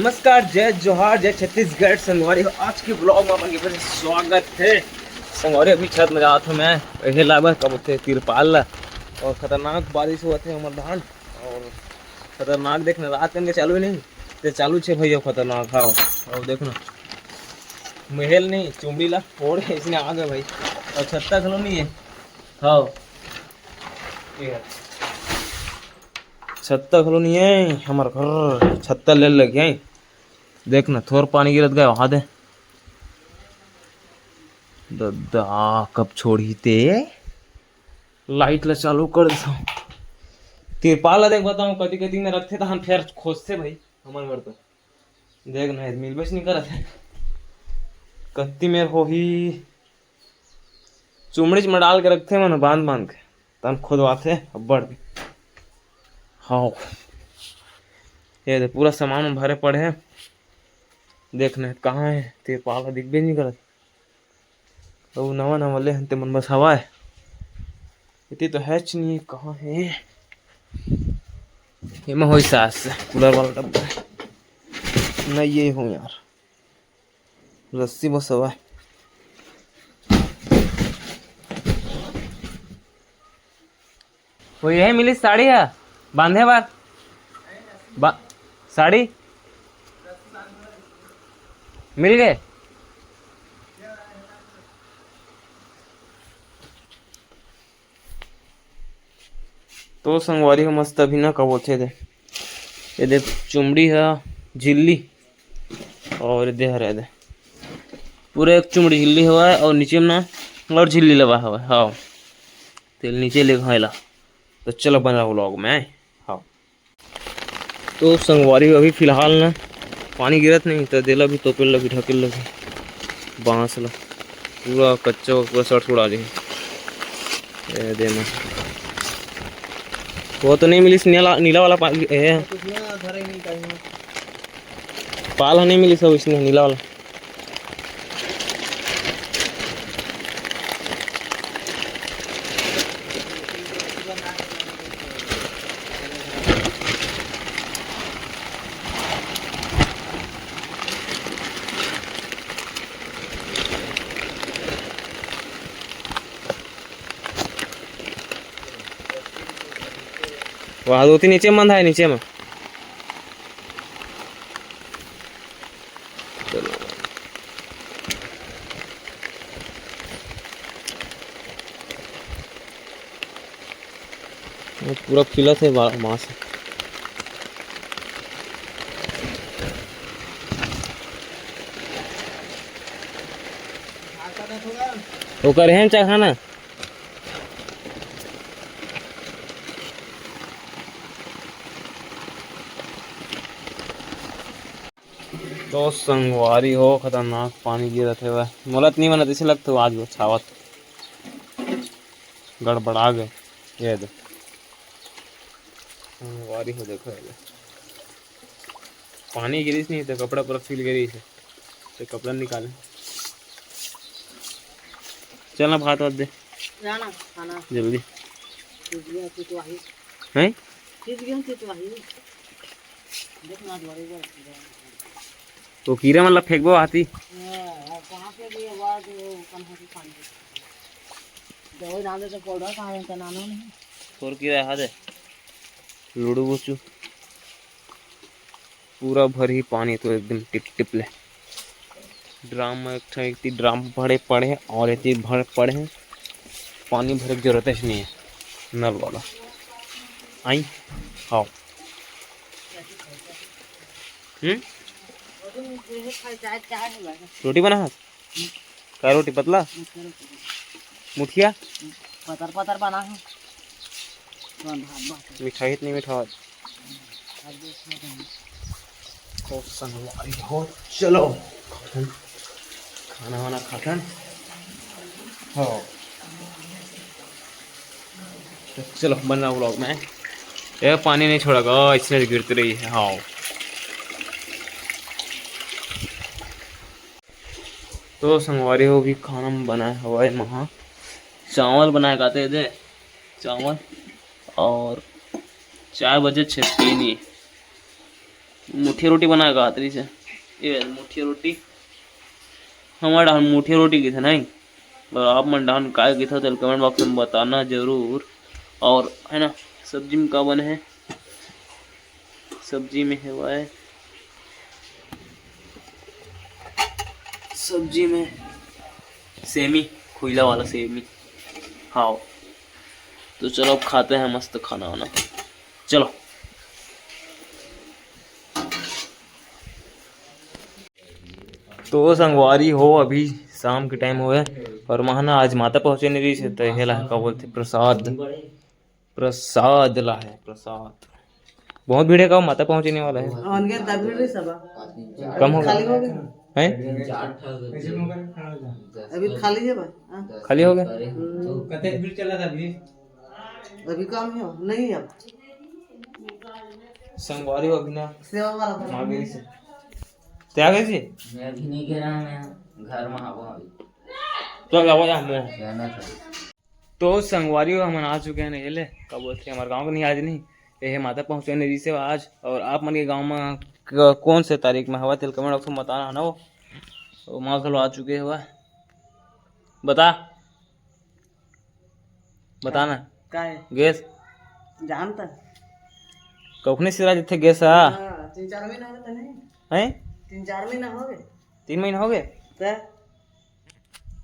नमस्कार, जय जोहार, जय छत्तीसगढ़। संगवारी आज के ब्लॉग में अपन के स्वागत है। संगवारी अभी छत में जात हूँ मैं, ऐसे लाभ कब होते तिरपाल ला और खतरनाक बारिश हुआ थे हमर धान और खतरनाक देखना रात के चालू ही नहीं तो चालू छे भैया खतरनाक। हाँ और देखना महल नहीं चुमड़ी ला फोड़ इसने आ गए भाई और छत्ता खलो नहीं है। हाँ छत्ता खलो नहीं है हमार घर, छत्ता ले लग गया। देखना थोर पानी गिरत गए वहां दे दद्दा कब छोड़ी ते लाइट ला चालू कर दो। तिरपाल ला देख बताऊं कति कति में रखते तो हम फिर खोजते भाई हमारे घर तो देख ना मिलबेच नहीं करत है कत्ती में हो ही चुमड़ी में डाल के रखते मन बांध बांध के तन खुदवाते अब्बड़। हाँ ये दे पूरा सामान भरे पड़े हैं। देखना कहाँ है तिरपाल दिख भी नहीं करत तो नवा नवा ले हंते मन बस हवा है इतनी तो हैच नहीं कहाँ है। ये मैं हो सास कूलर वाला डब्बा है नहीं ये हूँ यार रस्सी बस हवा है। वो यही मिली साड़ी है बांधे बार साड़ी मिल गए। तो संगवारी का मस्त अभी ना कब होते थे ये दे चुमड़ी है झिल्ली और दे हरे दे पूरे एक चुमड़ी झिल्ली हुआ है और नीचे में ना और झिल्ली लगा हुआ है। हाँ तेल नीचे ले खाएला तो चलो बना व्लॉग में। हाँ तो संगवारी अभी फिलहाल ना पानी गिरत नहीं तो देला भी तोपेल लगी ढकेल लगी बांस ला पूरा कच्चा पूरा सड़ उड़ा दे देना वो तो नहीं मिली नीला नीला वाला पाल नहीं मिली सब इसने नीला वाला। वहाँ दो तीन नीचे में बंधा है नीचे में पूरा खिला थे मांस वो करे हैं चाहे खाना तो संगवारी हो खतरनाक पानी गिरा थे वह मोलत नहीं बना इसे लगता आज वो छावत गड़बड़ा गए ये दे संगवारी हो देखो पानी गिरीस नहीं तो कपड़ा पूरा फील गिरी से तो कपड़ा निकाले चलना भात वात दे जल्दी है तो कीड़ा मतलब फेंकबो आती और कीड़ा हाथ है लूडू बुचू पूरा भरी पानी तो एकदम टिप टिप ले ड्राम में एक ड्राम भरे पड़े हैं और एक भर पड़े हैं पानी भरने की जरूरत ही नहीं है नल वाला आई। हाँ रोटी बना क्या रोटी पतला मुठिया पतर पतर बना है मिठाई इतनी मिठा तो संगवारी हो चलो खाना वाना खाकर हो तो चलो बना व्लॉग में ये पानी नहीं छोड़ेगा इसलिए गिरती रही है। हाँ तो संगवारी हो भी खाना बनाया हुआ है वहाँ चावल बनाए खाते थे चावल और 4 बजे छेनी मुठिया रोटी बनाएगा हाथरी से। ये मुठिया रोटी हमारे डाहन मुठिया रोटी की थे नहीं, और आप मन डाहन काय की था तो कमेंट बॉक्स में बताना जरूर। और है ना सब्जी में का बने है, सब्जी में है वह सब्जी में सेमी, खुला वाला सेमी। हाँ तो चलो अब खाते हैं मस्त खाना वाना, चलो। तो संगवारी हो अभी शाम के टाइम हुए और वहाँ ना आज माता पहुँचे नहीं रही से, तो हेला का बोलते प्रसाद, प्रसाद ला है प्रसाद। बहुत भीड़ है का माता पहुँचने वाला है, कम होगा है अभी खाली है भाई, खाली हो गया। अभी कम है नहीं अब संगवारी हो अभी ना सेवा वाला माँ गई से त्याग गई थी। मैं अभी नहीं गिरा, मैं घर में आवा अभी तो जाओ जा मुँह। जाना था। तो संगवारी हम आ चुके हैं नहीं ले कब बोलते हमारे गांव को नहीं आज नहीं, ये माता पहुँचे नहीं से आज। और आप मन के गांव में कौन से तारीख में हवा तेल कमेंट बॉक्स में बताना है ना। वो माँ चलो आ चुके हैं वह बताना का है गैस जानता कखने सिरा जिथे गैस है 3-4 महीना हो गए नहीं, हैं 3-4 महीना हो गए 3 महीने हो गए तो